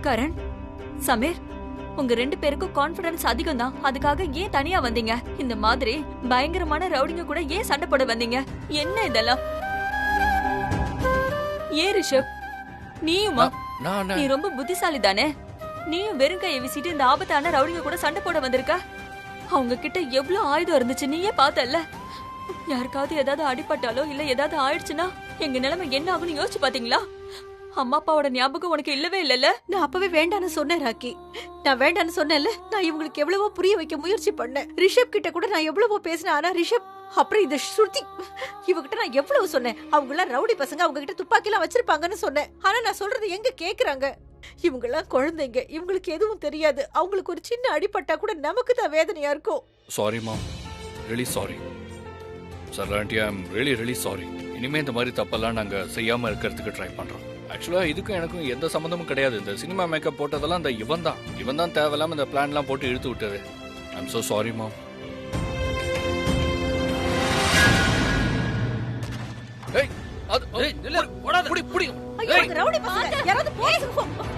கரண், சமீர், உங்க 2 பேருக்கும் கான்ஃபிடன்ஸ் அதிகம் தான். அதுக்காக ஏன் தனியா வந்தீங்க? இந்த மாதிரி பயங்கரமான ரவுடிங்க கூட ஏன் சண்டை போட வந்தீங்க? என்ன இதெல்லாம்? ஏன் ரிஷப், நீயுமா? நீ ரொம்ப புத்திசாலி தானே. நீயும் வெறும் கையை வீசிட்டு இந்த ஆபத்தான ரவுடிங்க கூட சண்டை போட வந்திருக்க. அவங்க கிட்ட எவ்வளவு ஆயுதம் இருந்துச்சு நீயே பார்த்தல்ல. யாருக்காவது ஏதாவது அடிபட்டாலோ இல்ல ஏதாவது ஆயிடுச்சுன்னா எங்க நிலைமை என்ன ஆகும்னு யோசிச்சு பாத்தீங்களா? அம்மா அப்பாவோட ஞாபகம் உனக்கு இல்லவே இல்லல்ல? நான் அப்பவே வேண்டான்னு சொன்னேன் ராக்கி. நான் வேண்டான்னு சொன்னேன்ல. நான் இவங்களுக்கு எவ்வளவோ புரிய வைக்க முயற்சி பண்ணேன். ரிஷப் கிட்ட கூட நான் எவ்வளவோ பேசினேன். ஆனா ரிஷப், அப்புறம் இந்த ஸ்ருதி, இவகிட்ட நான் எவ்வளவு சொன்னேன். அவங்க எல்லாம் ரவுடி பசங்க, அவங்க கிட்ட துப்பாக்கி எல்லாம் வச்சிருப்பாங்கன்னு சொன்னேன். ஆனா நான் சொல்றது எங்க கேக்குறாங்க? இவங்க எல்லாம் குழந்தைங்க, இவங்களுக்கு எதுவும் தெரியாது. அவங்களுக்கு ஒரு சின்ன அடிபட்டா கூட நமக்கு தான் வேதனையா இருக்கும். Sorry ma'am, really sorry. சரளாண்டி, ஐ எம் ரியலி சாரி. இனிமே இந்த மாதிரி தப்பெல்லாம் நாங்க செய்யாம இருக்கிறதுக்கு ட்ரை பண்றோம். ஆக்சுவலா இதுக்கும் எனக்கும் எந்த சம்மந்தமும் கிடையாது. இந்த சினிமா மேக்கப் போட்டதெல்லாம் இந்த இவன் தான் தேவையில்லாம இந்த பிளான்லாம் போட்டு இழுத்து விட்டது. ஐ எம் சோ சாரி மாம். ஏய், அது ஏய் நில்ல, ஓடாத. புடி புடி. ஐயோ, இந்த ரவுடி பசங்க யாராவது போலீஸ்க்கு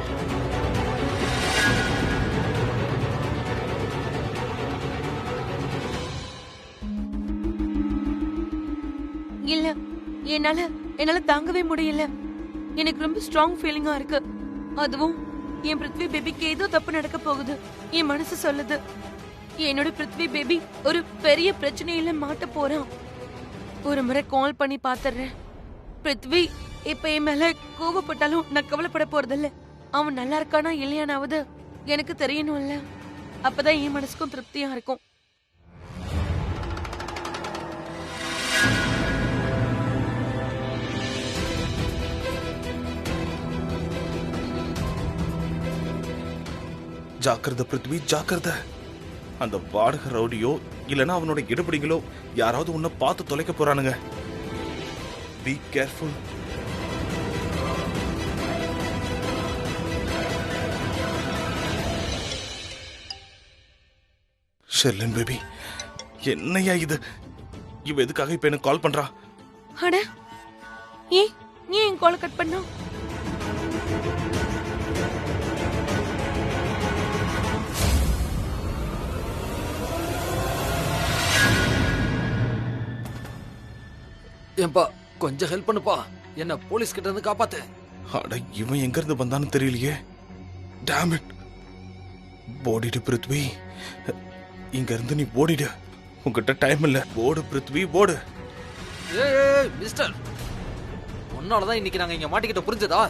இல்ல, என்னால தாங்கவே முடியல. எனக்கு ரொம்ப ஸ்ட்ராங் ஃபீலிங்கா இருக்கு. அதுவும் என் பிருத்வி பேபிக்கு ஏதோ தப்பு நடக்க போகுது. என் மனசு சொல்லுது என்னோட பிருத்வி பேபி ஒரு பெரிய பிரச்சனையில மாட்ட போறான். ஒரு முறை கால் பண்ணி பாத்துறேன். பிருத்வி இப்ப என் மேல கோவப்பட்டாலும் நான் கவலைப்பட போறதில்ல. அவன் நல்லா இருக்கானா இல்லையானாவது எனக்கு தெரியணும்ல. அப்பதான் என் மனசுக்கும் திருப்தியா இருக்கும். ஜாக்கிரதை பிருத்வி, ஜாக்கிரதை. அந்த வாடகை ரவுடியோ இல்லனா அவனோட இடுபடிகளோ யாராவது உன்னை பார்த்து தொலைக்க போறானுங்க. Be careful. ஷெர்லின் பேபி, என்னையா இது? இவ எதுக்காக இப்ப எனக்கு கால் பண்றா? அட, ஏன் என் கால் கட் பண்ணா? ஏன்பா, கொஞ்சம் ஹெல்ப் பண்ணுப்பா. என்ன போலீஸ் கிட்ட இருந்து காப்பாத்து. அட, இவன் எங்க இருந்து வந்தான்னு தெரியலையே. Damn it. ஓடிடு பிருத்வி, இங்க இருந்து நீ ஓடிடு. உங்ககிட்ட டைம் இல்ல. ஓடு பிருத்வி, ஓடு. ஏய் மிஸ்டர், உன்னாலதான் இன்னைக்கு நாங்க இங்க மாட்டிக்கிட்ட, புரிஞ்சதா?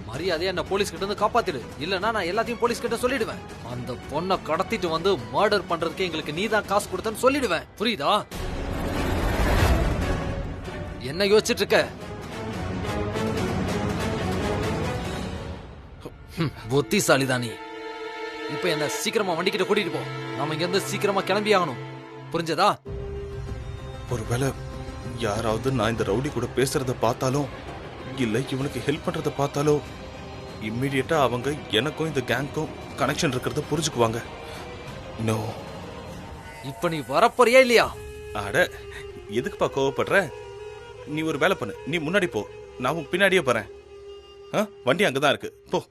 மரியாதையா என்ன போலீஸ் கிட்ட இருந்து காப்பாத்திடு. இல்லன்னா நான் எல்லாத்தையும் போலீஸ் கிட்ட சொல்லிடுவேன். அந்த பொண்ணை கடத்திட்டு வந்து மர்டர் பண்றதுக்கு எங்களுக்கு நீதான் காசு கொடுத்தன்னு சொல்லிடுவேன். புரியுதா? என்ன யோசிச்சுட்டு இருக்க? புத்திசாலிதான் நீ. இப்ப என்ன சீக்கிரமா வண்டிக்கிட்ட கூட்டிட்டு போ. நாம இங்க இருந்து சீக்கிரமா கிளம்பி ஆகணும். புரிஞ்சதா? ஒருவேளை யாராவது நான் இந்த ரவுடி கூட பேசுறத பார்த்தாலும் இல்ல இவனுக்கு ஹெல்ப் பண்றத பார்த்தாலோ இம்மிடியட்டா அவங்க எனக்கும் இந்த கேங்க்கும் கனெக்ஷன் இருக்கிறத புரிஞ்சுக்குவாங்க. நோ. இப்ப நீ வரப்போறியா இல்லையா? அட, எதுக்குப்பா கோவப்படுற? நீ ஒரு வேலை பண்ணு, நீ முன்னாடி போ, நான் உன் பின்னாடியே போறேன். வண்டி அங்கதான் இருக்கு, போ.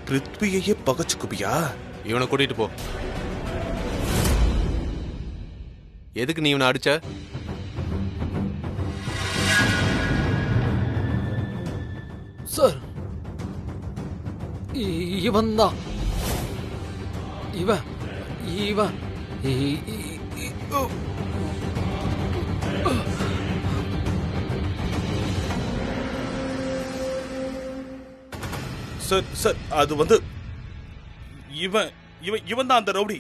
பிருத்வியையே பகச்சுக்குபியா? இவனை கூட்டிட்டு போ. எதுக்கு நீ இவனை அடிச்ச? சார், இவன் தான். இவன் இவன் சார் சார், அது வந்து இவன் இவன் இவன் தான் அந்த ரவுடி.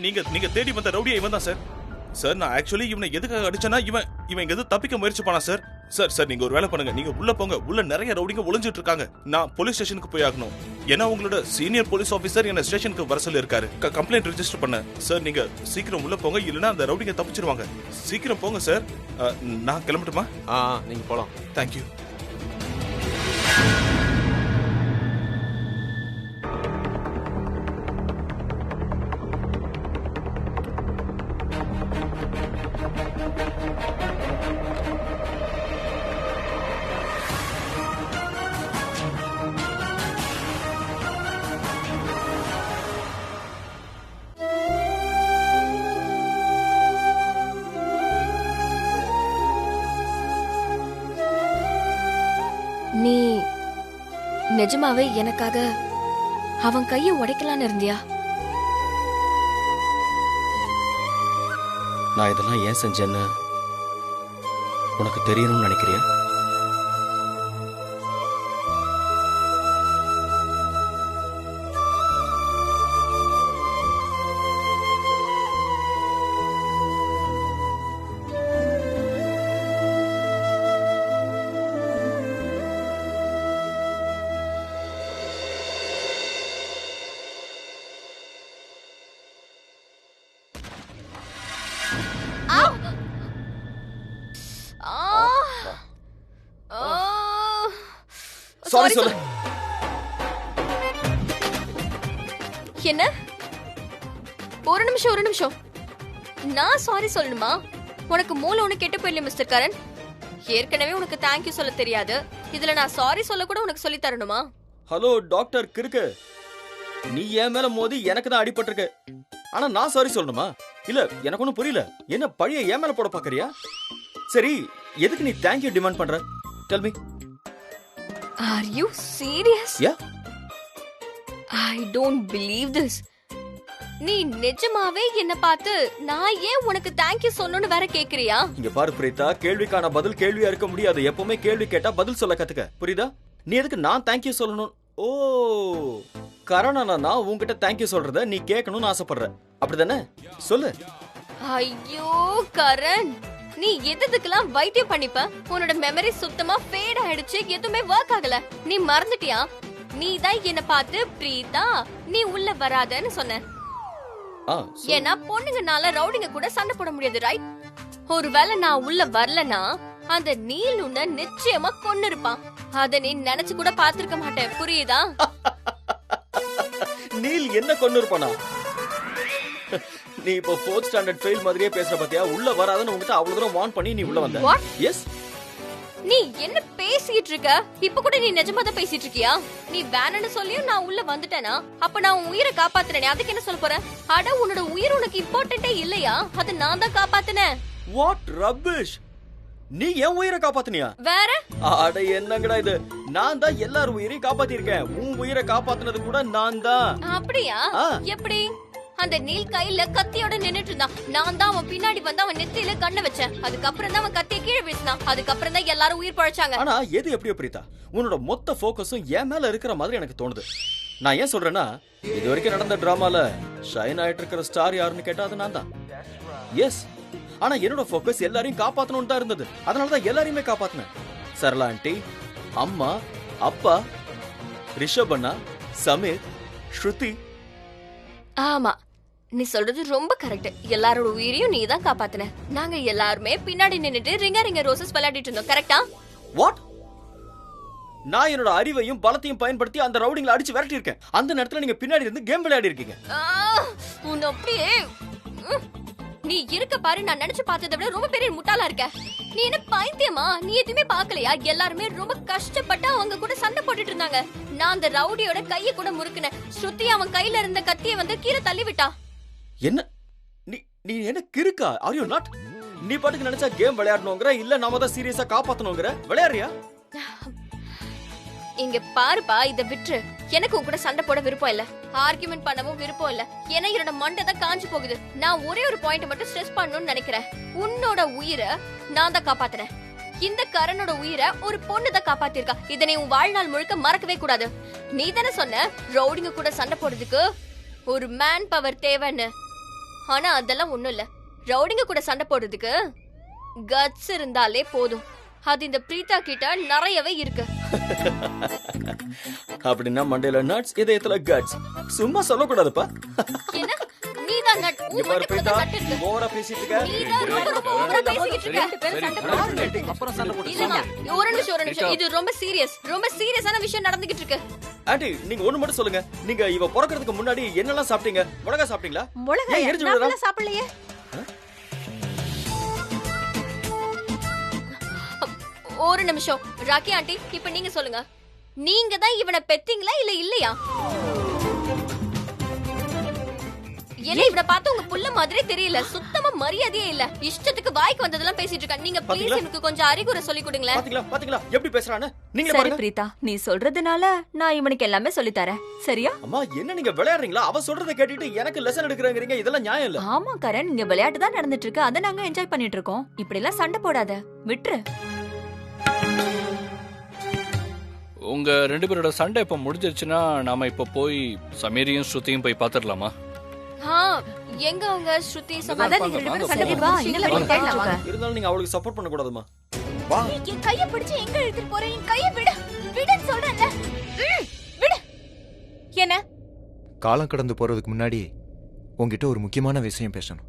நீங்க தேடி வந்த ரவுடியா இவன் தான் சார். சார், நான் ஆக்சுவலி இவனை எதுக்காக அடிச்சேன்னா இவன் இங்க எது தப்பிக்க முயற்சி பண்ணா சார். சார் சார் நீங்க ஒரு வேலை பண்ணுங்க, நீங்க உள்ள போங்க. உள்ள நிறைய ரவுடிங்க ஒளிஞ்சிட்டு இருக்காங்க. நான் போலீஸ் ஸ்டேஷனுக்கு போய் ஆகணும். ஏன்னா உங்களோட சீனியர் போலீஸ் ஆபீசர் என்ன ஸ்டேஷனுக்கு வர சொல்லி இருக்காரு. கம்ப்ளைண்ட் ரெஜிஸ்டர் பண்ண. சார் நீங்க சீக்கிரம் உள்ள போங்க, இல்லனா அந்த ரவுடிங்க தப்பிச்சிருவாங்க. சீக்கிரம் போங்க சார். நான் கிளம்பட்டுமா? நீங்க போலாம். தேங்க்யூ. நீ நிஜமாவே எனக்காக அவன் கையை உடைக்கலான்னு இருந்தியா? நான் இதெல்லாம் ஏன் செஞ்சேன்னு உனக்கு தெரியணும்னு நினைக்கிறியா? சாரி சொல்லு. என்ன? ஒரு நிமிஷம். நான் சாரி சொல்லணுமா? உனக்கு மூளை ஒண்ணு கெட்டு போயிடல மிஸ்டர் கரண். ஏற்கனவே உனக்கு தேங்க்யூ சொல்ல தெரியாது, இதுல நான் சாரி சொல்ல கூட உனக்கு சொல்லி தரணுமா? ஹலோ டாக்டர் கிறுக்கு, நீ என் மேல மோதி எனக்கு தான் அடிபட்டிருக்கு. ஆனா நான் சாரி சொல்லணுமா? இல்ல எனக்கு ஒன்னும் புரியல. என்ன பழிய என் மேல போட பாக்குறியா? சரி, எதுக்கு நீ தேங்க்யூ டிமாண்ட் பண்ற? Tell me. Are you serious? Yeah. I don't believe this. நீ நிஜமாவே என்ன பார்த்து நான் ஏன் உனக்கு தேங்க்யூ சொல்லணும்னு வேற கேக்குறியா? இங்க பாரு பிரீதா, கேள்விக்கான பதில் கேள்வியா இருக்க முடியாது. எப்பவுமே கேள்வி கேட்டா பதில் சொல்ல கத்துக்க, புரியுதா? நீ எதுக்கு நான் தேங்க்யூ சொல்லணும்? ஓ, கரணனா நான் உன்கிட்ட தேங்க்யூ சொல்றத நீ கேட்கணும்னு ஆசைப்படுற, அப்படிதானே? சொல்லு. ஐயோ கரண், நீ எதுக்கெல்லாம் வைத்தியம் பண்ணிப்ப? உன்னோட மெமரி சுத்தமா ஃபேட் ஆயிடுச்சு, எதுவுமே ஒர்க் ஆகல. நீ மறந்துட்டியா? நீ தான் என்ன பார்த்து பிரீதா நீ உள்ள வராதன்னு சொன்ன. ஏன்னா பொண்ணுங்கனால ரவுடிங்க கூட சண்டை போட முடியாது, ரைட்? ஒருவேளை நான் உள்ள வரலனா அந்த நீல் உன்னை நிச்சயமா கொன்னு இருப்பான். அத நீ நினைச்சு கூட பாத்திருக்க மாட்டேன், புரியுதா? நீல் என்ன கொன்னு இருப்பானா? நீ இப்போ 4th ஸ்டாண்டர்ட் ஃபெயில் மாதிரியே பேசுற பாத்தியா? உள்ள வராதன்னு உன்கிட்ட அவ்வளவு தூரம் வார்ன் பண்ணி நீ உள்ள வந்த. எஸ். நீ என்ன பேசிட்டு இருக்க? இப்ப கூட நீ நிஜமா தான் பேசிட்டு இருக்கியா? நீ வேணும்னு சொல்லியும் நான் உள்ள வந்துட்டேனா? அப்ப நான் உன் உயிரை காப்பாத்துறேனே, அதுக்கு என்ன சொல்ல போற? அட உன்னோட உயிர் உனக்கு இம்பார்ட்டன்ட்டே இல்லையா? அது நான் தான் காப்பாத்துனேன். What rubbish! நீ என் உயிரை காப்பாத்துனியா? வேற? அட என்னங்கடா இது? நான் தான் எல்லார் உயிரையும் காப்பாத்தி இருக்கேன். உன் உயிரை காப்பாத்துனது கூட நான் தான். அப்படியா? எப்படி? அந்த நீல் கையில கத்தியோட நின்னுட்டு இருந்தான். நான் தான் அவன் பின்னாடி வந்து அவன் நெத்தியில கண்ணை வச்சேன். அதுக்கப்புறம் தான் அவன் கத்தியை கீழே வீசினான். அதுக்கப்புறம் தான் எல்லாரும் உயிர் பழைச்சாங்க. ஆனா எது எப்படியோ பிரீதா, உன்னோட மொத்த போக்கஸும் என் மேல இருக்கிற மாதிரி எனக்கு தோணுது. நான் ஏன் சொல்றேன்னா, இது வரைக்கும் நடந்த டிராமால ஷைன் ஆயிட்டு இருக்கிற ஸ்டார் யாருன்னு கேட்டா அது நான் தான். எஸ். ஆனா என்னோட போக்கஸ் எல்லாரையும் காப்பாத்தணும்னு தான் இருந்தது. அதனாலதான் எல்லாரையுமே காப்பாத்தினேன். சரளா ஆண்டி, அம்மா, அப்பா, ரிஷப் அண்ணா, சமீர், ஸ்ருதி. ஆமா, நீ சொல்றது ரொம்ப கரெக்ட். எல்லாரோட உயிரையும் நீ தான் காப்பாத்தின. நாங்க எல்லாருமே பின்னாடி நின்னுட்டு ரிங்க ரோசஸ் விளையாடிட்டு இருந்தோம், கரெக்டா? வாட்? நான் என்னோட அறிவையும் பலத்தையும் பயன்படுத்தி அந்த ரவுடிங்களை அடிச்சு விரட்டி இருக்கேன். அந்த நேரத்துல நீங்க பின்னாடி இருந்து கேம் விளையாடி இருக்கீங்க. உன்னை அப்படியே நீ இருக்க பாரு, நான் நினைச்சு பார்த்ததை விட ரொம்ப பெரிய முட்டாளா இருக்க. நீ என்ன பைத்தியமா? நீ எதுவுமே பாக்கலையா? எல்லாருமே ரொம்ப கஷ்டப்பட்டு அவங்க கூட சண்டை போட்டுட்டு இருந்தாங்க. நான் அந்த ரவுடியோட கையை கூட முறுக்குனேன். ஸ்ருதி அவன் கையில இருந்த கத்தியை வந்து கீழே தள்ளி விட்டா. என்ன நீ என்ன கிறுக்கா? Are you not? நீ பாட்டுக்கு நினைச்சா கேம் விளையாடணும்ங்கற, இல்ல நாம தான் சீரியஸா காப்பாத்தணும்ங்கற விளையாடுறியா? இங்க பாருப்பா, இத விட்டுரு. எனக்கு உன் கூட சண்டை போட விருப்பம் இல்ல, ஆர்குமெண்ட் பண்ணவும் விருப்பம் இல்ல. ஏன்னா என்னோட மண்டை தான் காஞ்சு போகுது. நான் ஒரே ஒரு பாயிண்ட் மட்டும் ஸ்ட்ரெஸ் பண்ணணும்னு நினைக்கிறேன். உன்னோட உயிரை நான் தான் காப்பாத்துறேன். இந்த கரனோட உயிரை ஒரு பொண்ணு தான் காப்பாத்திருக்கா. இதை நீ உன் வாழ்நாள் முழுக்க மறக்கவே கூடாது. நீ தானே சொன்ன ரவுடிங்க கூட சண்டை போடுறதுக்கு ஒரு மேன் பவர் தேவைன்னு. ஆனா அதெல்லாம் ஒண்ணும் இல்ல. ரவுடிங்க கூட சண்டை போடுறதுக்கு கட்ஸ் இருந்தாலே போதும். அது இந்த பிரீதா கிட்ட நிறையவே இருக்கு. அப்படின்னா மண்டையில நட்ஸ், இதயத்துல கட்ஸ். சும்மா சொல்லக்கூடாதுப்பா. என்ன நீதான் நட் இங்க பாரு பிரீதா, ஓவரா பேசிட்டு இருக்க. அப்புறம் சண்டை போட்டு இல்லம்மா, ஒரு நிமிஷம். இது ரொம்ப சீரியஸான விஷயம் நடந்துகிட்டு இருக்கு. ஆண்டி, நீங்க ஒண்ணு மட்டும் சொல்லுங்க. நீங்க இவ பிறக்கிறதுக்கு முன்னாடி என்னெல்லாம் சாப்பிட்டீங்க? மிளகா சாப்பிட்டீங்களா? மிளகா ஏன் எரிஞ்சு விடுறா? சாப்பிடலையே. ஒரு நிமிஷம் ராக்கி ஆண்டி, இப்ப நீங்க சொல்லுங்க. நீங்க தான் இவனை பெத்தீங்களா இல்ல இல்லையா? என்ன இவனை பார்த்து உங்க புள்ள மாதிரி தெரியல. சுத்தமா மரியாதையே இல்ல. இஷ்டத்துக்கு வாய்க்கு வந்ததெல்லாம் பேசிட்டு இருக்க. நீங்க ப்ளீஸ் எனக்கு கொஞ்சம் அறிகுறி சொல்லி கொடுங்களேன். பாத்தீங்களா எப்படி பேசுறானே? நீங்க சரி பாருங்க. பிரீதா, நீ சொல்றதுனால நான் இவனுக்கு எல்லாமே சொல்லி தரேன். சரியா? அம்மா, என்ன நீங்க விளையாடுறீங்களா? அவ சொல்றத கேட்டிட்டு எனக்கு லெசன் எடுக்கறங்கறீங்க. இதெல்லாம் நியாயம் இல்ல. ஆமா கரண், இங்க விளையாட்டு தான் நடந்துட்டு இருக்கு. அத நாங்க என்ஜாய் பண்ணிட்டு இருக்கோம். இப்படி எல்லாம் சண்டை போடாத, விட்டுரு. உங்க 2 பேரோட சண்டை இப்ப முடிஞ்சிருச்சுன்னா நாம இப்ப போய் சமீரியும் ஸ்ருதியும் போய் பாத்துடலாமா? எங்க அவங்க ஸ்ருதி அதான் நீங்க 2 பேரும் சண்டை வா, இன்னும் வரைக்கும் கேட்கலாமா? இருந்தாலும் நீங்க அவளுக்கு சப்போர்ட் பண்ண கூடாதுமா. வா. என் கைய பிடிச்சு எங்க இழுத்துட்டு போற? என் கைய விடுன்னு சொல்றேன்ல. விடு. என்ன? காலம் கடந்து போறதுக்கு முன்னாடி உன்கிட்ட ஒரு முக்கியமான விஷயம் பேசணும்.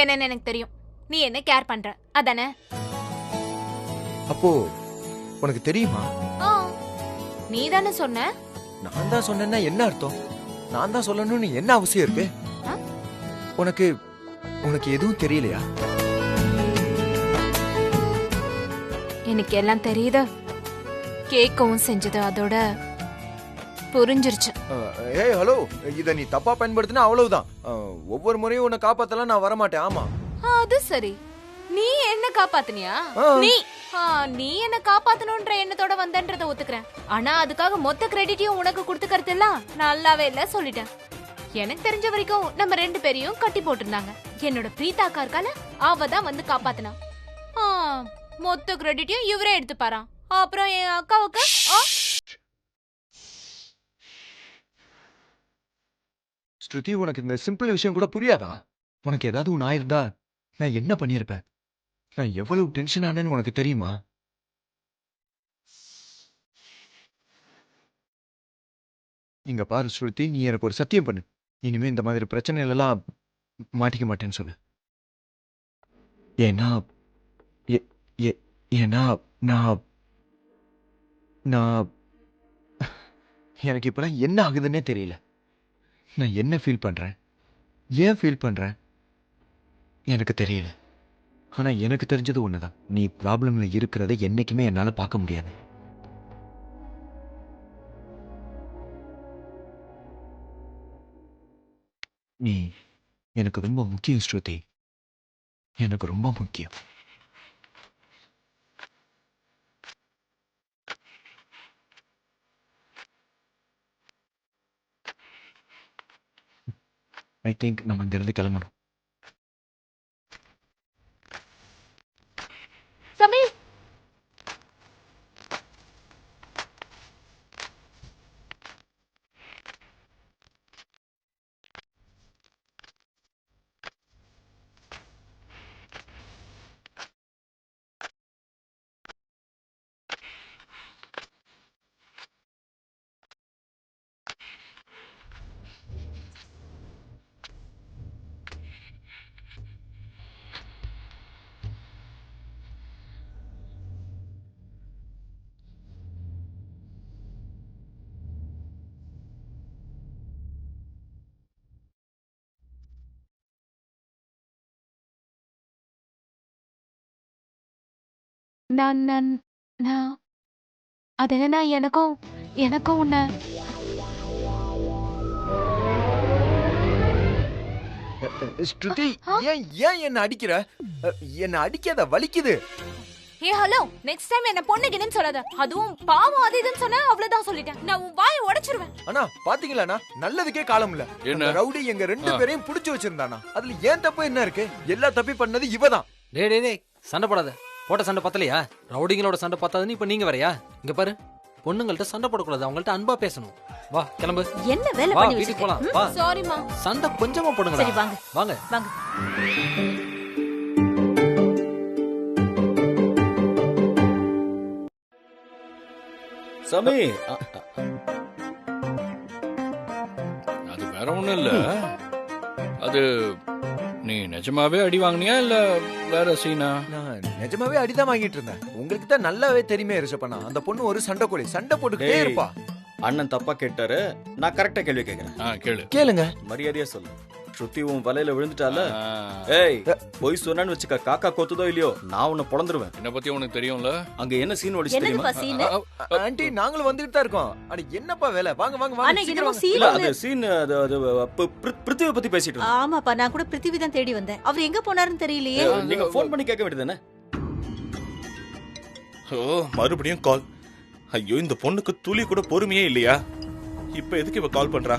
என்னன்னு எனக்கு தெரியும். நீ என்ன கேர் பண்ற அதானே? அப்போ உனக்கு தெரியுமா? நீ தானே சொன்ன. நான் தான் சொன்னேன்னா என்ன அர்த்தம்? நான் தான் சொல்லணும்னு என்ன அவசியம் இருக்கு? உனக்கு உனக்கு எதுவும் தெரியலையா? எனக்கு எல்லாம் தெரியுது. கேட்கவும் செஞ்சது, அதோட புரிஞ்சிருச்சு. ஏய் ஹலோ, இத நீ தப்பா பயன்படுத்தினா அவ்வளவுதான். ஒவ்வொரு முறையும் உன்னை காப்பாத்தலாம் நான் வரமாட்டேன். ஆமா, அது சரி. நீ என்ன காப்பாத்துனியா? நீ என்ன காப்பாத்தணும்ன்ற எண்ணத்தோட வந்தன்றத ஒத்துக்கிறேன். ஆனா அதுக்காக மொத்த கிரெடிட்டையும் உனக்கு கொடுத்துக்கிறது எல்லாம் நல்லாவே இல்ல, சொல்லிட்டேன். எனக்கு தெரிஞ்ச வரைக்கும் நம்ம 2 பேரையும் கட்டி போட்டிருந்தாங்க. என்னோட பிரீதா அக்கா இருக்கால, அவ தான் வந்து காப்பாத்தினா. மொத்த கிரெடிட்டையும் இவரே எடுத்துப்பாராம். அப்புறம் என் அக்காவுக்கு ஸ்ருதி, உனக்கு இந்த சிம்பிள் விஷயம் கூட புரியாதா? உனக்கு ஏதாவது ஒன்று ஆயிருந்தா நான் என்ன பண்ணியிருப்பேன்? நான் எவ்வளவு டென்ஷன் ஆனேன்னு உனக்கு தெரியுமா? இங்க பாரு ஸ்ருதி, நீ எனக்கு ஒரு சத்தியம் பண்ணு. இனிமே இந்த மாதிரி பிரச்சனைகள் எல்லாம் மாட்டிக்க மாட்டேன்னு சொல்லு. ஏன்னா ஏன்னா நான் நான் எனக்கு இப்பெல்லாம் என்ன ஆகுதுன்னே தெரியல. நான் என்ன ஃபீல் பண்றேன், ஏன் ஃபீல் பண்றேன் எனக்கு தெரியல. ஆனா எனக்கு தெரிஞ்சது ஒண்ணுதான், நீ ப்ராப்ளம்ல இருக்கிறத என்னைக்குமே என்னால பார்க்க முடியாது. நீ எனக்கு ரொம்ப முக்கியம் ஸ்ருதி, எனக்கு ரொம்ப முக்கியம். ஐ திங்க் நம்ம இங்கிருந்து கிளம்பணும். சமீர், அது என்னன்னா எனக்கும் உன்னை ஸ்ருதி, ஏன் ஏன் என்ன அடிக்கிற? என்ன அடிக்காத, வலிக்குது. ஏ ஹலோ, நெக்ஸ்ட் டைம் என்ன பொண்ணுகின்னு சொல்லாத. அதுவும் பாவம் அது இதுன்னு சொன்னா அவ்வளவுதான், சொல்லிட்டேன். நான் உன் வாயை உடைச்சிருவேன். அண்ணா பாத்தீங்களாண்ணா, நல்லதுக்கே காலம் இல்ல. என்ன ரவுடி எங்க 2 பேரையும் புடிச்சு வச்சிருந்தானா? அதுல ஏன் தப்பு என்ன இருக்கு? எல்லா தப்பி பண்ணது இவதான். டேய் சண்டை போடாத. போட்ட சண்டை பத்தலையா? ரவுடிங்களோட சண்டை பத்தாதுன்னு இப்ப நீங்க வரையா? இங்க பாரு, பொண்ணுங்கள்ட்ட சண்டை போடக்கூடாது, அவங்கள்ட்ட அன்பா பேசணும். வா கிளம்பு. என்ன வேலை வா பண்ணி வீட்டுக்கு போலாம். வச்சிருக்க? வா. சாரிமா. சண்டை கொஞ்சமா போடுங்க. சரி வாங்க வாங்க. வாங்க. சாமி அது வேற ஒண்ணும் இல்ல. அது நீ நிஜமாவே அடி வாங்குனியா இல்ல வேற சீனா? நான் நிஜமாவே அடிதான் வாங்கிட்டு இருந்தேன். உங்களுக்கு தான் நல்லாவே தெரியுமே ரிஷபண்ணா, அந்த பொண்ணு ஒரு சண்டைக்கோழி, சண்டை போட்டுக்கிட்டே டேய். இருப்பா. அண்ணன் தப்பா கேட்டாரு, நான் கரெக்டா கேள்வி கேக்குறேன். கேளு. கேளுங்க. மரியாதையா சொல்லு. ஸ்ருதி உன் வலையில விழுந்துட்டால? ஏய், போய் சொன்னான்னு வச்சுக்க, காக்கா கொத்துதோ இல்லையோ நான் உன்னை பொளந்துருவேன். என்ன பத்தி உனக்கு தெரியும்ல. அங்க என்ன சீன் ஓடிச்சு தெரியுமா? ஆண்டி நாங்களும் வந்துட்டு தான் இருக்கோம். அட என்னப்பா வேலை? வாங்க வாங்க ஆனா வாங்க. என்னமோ சீக்கிரம் இல்ல சீன் அது சீன் பிருத்திவியை பத்தி பேசிட்டு இருந்தோம். ஆமாப்பா, நான் கூட பிருத்திவி தான் தேடி வந்தேன். அவர் எங்க போனாருன்னு தெரியலையே. நீங்க ஃபோன் பண்ணி கேட்க வேண்டியதானே? ஓ மறுபடியும் கால். ஐயோ இந்த பொண்ணுக்கு துளி கூட பொறுமையே இல்லையா? இப்ப எதுக்கு இவ கால் பண்றா?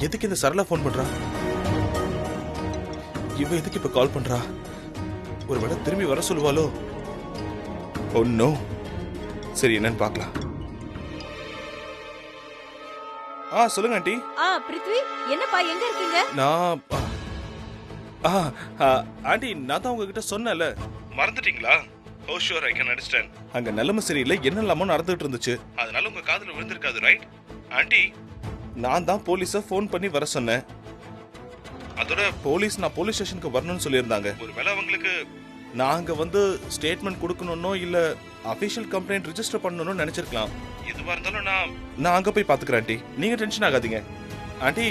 எதுக்கு இந்த சரளா ஃபோன் பண்றா? இவ எதுக்கு இப்ப கால் பண்றா? ஒருவேளை திரும்பி வர சொல்லுவாளோ? Oh no. சரி என்னன்னு பார்க்கலாம். சொல்லுங்க ஆண்டி. பிருத்வி, என்னப்பா எங்க இருக்கீங்க? நான் ஆண்டி நான் தான் உங்ககிட்ட சொன்னேன்ல, மறந்துட்டீங்களா? ஓ ஷூர், ஐ கேன் அண்டர்ஸ்டாண்ட். அங்க நிலைமை சரியில்லை, என்னெல்லாமோ நடந்துட்டு இருந்துச்சு, அதனால உங்க காதுல விழுந்திருக்காது, ரைட்? ஆண்டி நான் தான் போலீஸ ஃபோன் பண்ணி வர சொன்னேன். அதோட நான் போலீஸ் ஸ்டேஷனுக்கு வரணும்னு சொல்லியிருந்தாங்க. ஒருவேளை அவங்களுக்கு நாங்க வந்து ஸ்டேட்மெண்ட் கொடுக்கணும்னோ இல்ல அபிஷியல் கம்ப்ளைண்ட் ரெஜிஸ்டர் பண்ணணும்னு நினைச்சிருக்கலாம். எதுவா இருந்தாலும் நான் அங்க போய் பாத்துக்கிறேன் ஆண்டி, நீங்க டென்ஷன் ஆகாதீங்க. ஆண்டி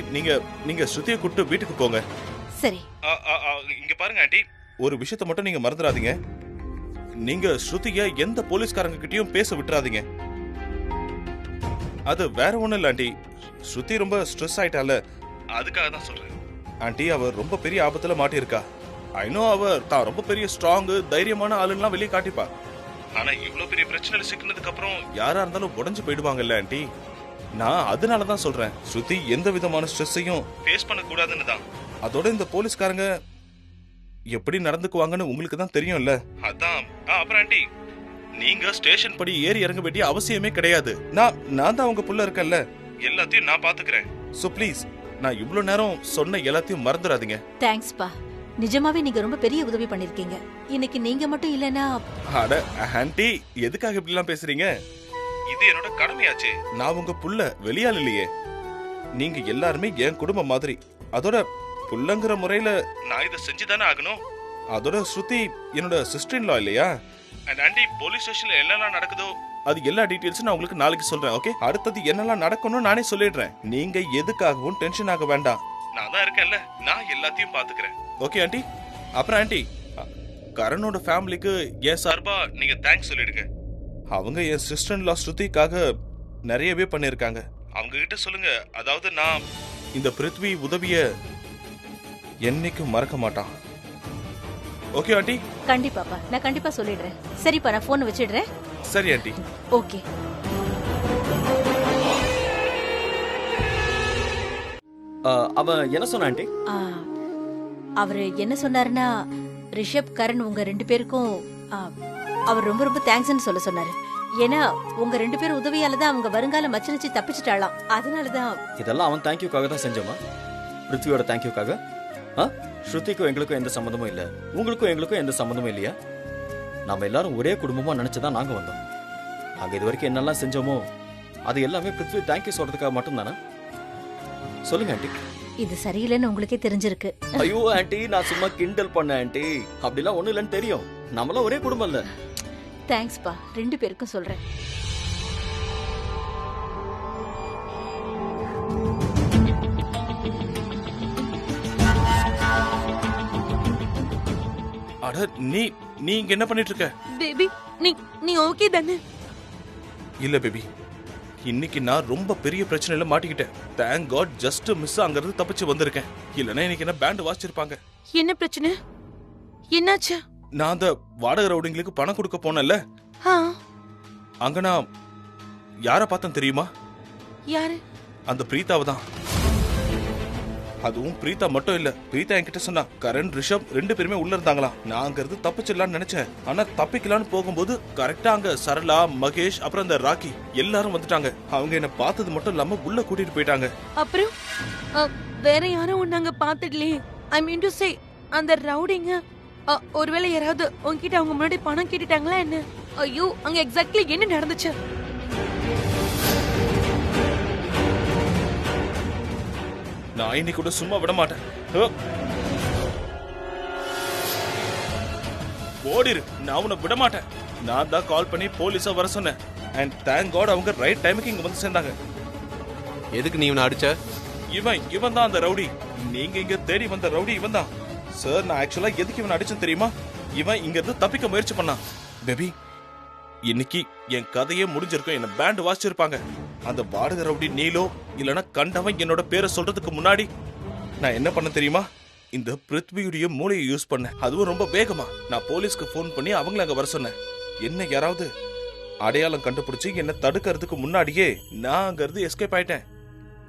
நீங்க ஸ்ருதியை கூப்பிட்டு வீட்டுக்கு போங்க. சரி. இங்க பாருங்க ஆண்டி, ஒரு விஷயத்தை மட்டும் நீங்க மறந்துடாதீங்க. நீங்க ஸ்ருதிய எந்த போலீஸ்காரங்க கிட்டயும் பேச விட்டுறாதீங்க. அது வேற ஒண்ணும் இல்ல ஆண்டி, ஸ்ருதி ரொம்ப ஸ்ட்ரெஸ் ஆயிட்டால, அதுக்காக தான் சொல்றேன். ஆண்டி அவ ரொம்ப பெரிய ஆபத்துல மாட்டியிருக்கா. ஐ நோ அவ தான் ரொம்ப பெரிய ஸ்ட்ராங் தைரியமான ஆளுலாம் வெளியே காட்டிப்பா. ஆனா இவ்வளவு பெரிய பிரச்சனையில சிக்கினதுக்கு அப்புறம் யாரா இருந்தாலும் உடைஞ்சு போயிடுவாங்கல்ல ஆண்டி. நான் அதனாலதான் சொல்றேன், ஸ்ருதி எந்த விதமான ஸ்ட்ரெஸ்ஸையும் ஃபேஸ் பண்ண கூடாதுன்னு தான். அதோட இந்த போலீஸ்காரங்க எப்படி நடந்துக்குவாங்கன்னு உங்களுக்கு தான் தெரியும்ல. அதான் அப்புறம் ஆண்டி நீங்க ஸ்டேஷன் படி ஏறி இறங்க வேண்டிய அவசியமே கிடையாது. நான் தான் உங்க புள்ள இருக்கேன்ல, எல்லாத்தையும் நான் பாத்துக்கிறேன். சோ ப்ளீஸ் நான் இவ்வளவு நேரம் சொன்ன எல்லாத்தையும் மறந்துடாதீங்க. தேங்க்ஸ்பா, நிஜமாவே நீங்க ரொம்ப பெரிய உதவி பண்ணிருக்கீங்க. இன்னைக்கு நீங்க மட்டும் இல்லனா. அட ஆண்டி எதுக்காக இப்படி எல்லாம் பேசுறீங்க? இது என்னோட கடமையாச்சே. நான் உங்க புள்ள, வெளியாள் இல்லையே. நீங்க எல்லாருமே என் குடும்பம் மாதிரி. அதோட புள்ளங்கிற முறையில நான் இதை செஞ்சுதானே ஆகணும். அதோட ஸ்ருதி என்னோட சிஸ்டர் இன் லா இல்லையா? அண்ட் ஆண்டி போலீஸ் ஸ்டேஷன்ல என்னெல்லாம் நடக்குதோ அது எல்லா டீடைல்ஸும் நான் உங்களுக்கு நாளைக்கு சொல்றேன். ஓகே, அடுத்தது என்னெல்லாம் நடக்கணும் நானே சொல்லிடுறேன். நீங்க எதுக்காகவும் டென்ஷன் ஆக வேண்டாம், நான் தான் இருக்கேன்ல, நான் எல்லாத்தையும் பாத்துக்கிறேன். Okay aunty. அப்புறம் ஆண்டி கரனோட ஃபேமிலிக்கு என் சார்பா நீங்க தேங்க்ஸ் சொல்லிடுங்க. அவங்க என் சிஸ்டர் இன் லா ஸ்ருதிக்காக நிறையவே பண்ணிருக்காங்க. அவங்க கிட்ட சொல்லுங்க, அதாவது நான் இந்த பிருத்வி உதவிய என்னைக்கும் மறக்க மாட்டான். Okay aunty? கண்டிப்பாப்பா, நான் கண்டிப்பா சொல்லிடுறேன். சரிப்பா, நான் போன் வச்சிடுறேன். சரி ஆண்டி. ஓகே. அவன் என்ன சொன்ன ஆண்டி? அவரு என்ன சொன்னாருன்னா, ரிஷப் கரண் உங்க ரெண்டு பேருக்கும் அவர் ரொம்ப ரொம்ப தேங்க்ஸ்ன்னு சொல்ல சொன்னாரு. ஏன்னா உங்க ரெண்டு பேரும் உதவியால தான் அவங்க வருங்கால மச்சனிச்சு தப்பிச்சிட்டாளாம். அதனாலதான். இதெல்லாம் அவன் தேங்க்யூக்காக தான் செஞ்சோமா? பிருத்வியோட தேங்க்யூக்காக? ஸ்ருதிக்கும் எங்களுக்கும் எந்த சம்மந்தமும் இல்ல, உங்களுக்கும் எங்களுக்கும் எந்த சம்மந்தமும் இல்லையா? நம்ம எல்லாரும் ஒரே குடும்பமா நினைச்சுதான் நாங்க வந்தோம். நாங்க இது வரைக்கும் என்னெல்லாம் செஞ்சோமோ அது எல்லாமே பிருத்வி தேங்க்யூ சொல்றதுக்காக மட்டும் தானே? சொல்லுங்க ஆண்டி. இது சரியில்லைன்னு உங்களுக்கே தெரிஞ்சிருக்கு. ஐயோ ஆண்டி, நான் சும்மா கிண்டல் பண்ண ஆண்டி. அப்படிலாம் ஒண்ணு இல்லைன்னு தெரியும், நம்மளாம் ஒரே குடும்பம் இல்ல. தேங்க்ஸ்பா, ரெண்டு பேருக்கும் சொல்றேன். அட நீ இங்க என்ன பண்ணிட்டு இருக்க? பேபி நீ ஓகே தானே? இல்ல பேபி, இன்னைக்கு நான் ரொம்ப பெரிய பிரச்சனையில மாட்டிக்கிட்டேன். தேங்க் காட் ஜஸ்ட் மிஸ் அங்கிருந்து தப்பிச்சு வந்திருக்கேன். இல்லனா இன்னைக்கு என்ன பேண்ட் வாசிச்சிருப்பாங்க. என்ன பிரச்சனை? என்னாச்சு? நான் அந்த வாடகை ரவுடிங்களுக்கு பணம் கொடுக்க போனேன்ல, அங்க நான் யார பார்த்தேன் தெரியுமா? யாரு? அந்த பிரீதாவை தான். அதுவும் பிரீதா மட்டும் இல்ல, பிரீதா என்கிட்ட சொன்னா கரண் ரிஷப் ரெண்டு பேருமே உள்ள இருந்தாங்களாம். நான் அங்க இருந்து தப்பிச்சிடலாம்னு நினைச்சேன். ஆனா தப்பிக்கலான்னு போகும்போது கரெக்டா அங்க சரளா, மகேஷ், அப்புறம் அந்த ராக்கி எல்லாரும் வந்துட்டாங்க. அவங்க என்ன பார்த்தது மட்டும் இல்லாம உள்ள கூட்டிட்டு போயிட்டாங்க. அப்புறம் வேற யாரும் நாங்க பாத்துடலையே. ஐ மீன் டு சே அந்த ரவுடிங்க ஒருவேளை யாராவது உன்கிட்ட அவங்க முன்னாடி பணம் கேட்டுட்டாங்களா என்ன? ஐயோ, அங்க எக்ஸாக்ட்லி என்ன நடந்துச்சு? நான் இன்னைக்கு கூட சும்மா விட மாட்டேன். ஓடிரு, நான் உன்னை விட மாட்டேன். நான் தான் கால் பண்ணி போலீஸா வர சொன்னேன். அண்ட் தேங்க் காட் அவங்க ரைட் டைமுக்கு இங்க வந்து சேர்ந்தாங்க. எதுக்கு நீ இவனை அடிச்ச? இவன் தான் அந்த ரவுடி. நீங்க இங்க தேடி வந்த ரவுடி இவன் தான் சார். நான் ஆக்சுவலா எதுக்கு இவன் அடிச்சேன் தெரியுமா? இவன் இங்க இருந்து தப்பிக்க முயற்சி பண்ணான். பேபி, இன்னைக்கு என் கதையே முடிஞ்சிருக்கும். என்ன பேண்ட் வாசிச்சிருப்பாங்க. அந்த வாடகை ரவுடி நீலோ இல்லனா கண்டவன் என்னோட பேரை சொல்றதுக்கு முன்னாடி நான் என்ன பண்ண தெரியுமா? இந்த பிருத்வியுடைய மூளையை யூஸ் பண்ணேன். அதுவும் ரொம்ப வேகமா. நான் போலீஸ்க்கு போன் பண்ணி அவங்கள அங்க வர சொன்னேன். என்ன யாராவது அடையாளம் கண்டுபிடிச்சு என்ன தடுக்கிறதுக்கு முன்னாடியே நான் அங்க இருந்து எஸ்கேப் ஆயிட்டேன்.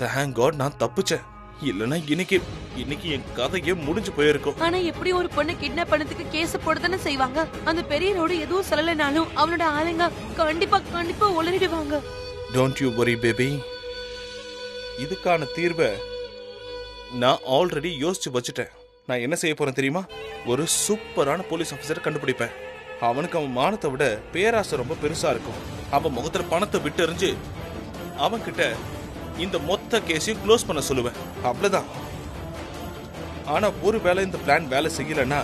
தேங்க் காட் நான் தப்பிச்சேன். இல்லனா இன்னைக்கு என் கதையே முடிஞ்சு போயிருக்கும். ஆனா எப்படி ஒரு பொண்ணு கிட்னாப் பண்ணதுக்கு கேஸ் போடுதானே செய்வாங்க? அந்த பெரிய ரோடு எதுவும் சொல்லலைனாலும் அவனோட ஆளுங்க கண்டிப்பா உளறிடுவாங்க. Don't you worry baby. இதுக்கான தீர்வை நான் ஆல்ரெடி யோசிச்சு வச்சுட்டேன். நான் என்ன செய்ய போறேன் தெரியுமா? ஒரு சூப்பரான போலீஸ் ஆபீசரை கண்டுபிடிப்பேன். அவனுக்கு அவன் மானத்தை விட பேராசை ரொம்ப பெருசா இருக்கும். அவன் முகத்துல பணத்தை விட்டு எறிஞ்சு அவன் கிட்ட இந்த மொத்த கேஸையும் க்ளோஸ் பண்ண சொல்லுவேன். அவ்வளவுதான். ஆனா ஒருவேளை இந்த பிளான் வேலை செய்யலன்னா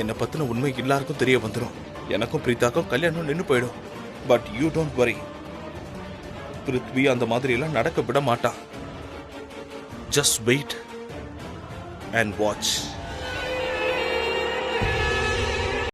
என்னை பத்தின உண்மை எல்லாருக்கும் தெரிய வந்துடும். எனக்கும் பிரீதாக்கும் கல்யாணம் நின்று போயிடும். But you don't worry. Prithvi அந்த மாதிரி எல்லாம் நடக்க விட மாட்டான். Just wait and watch.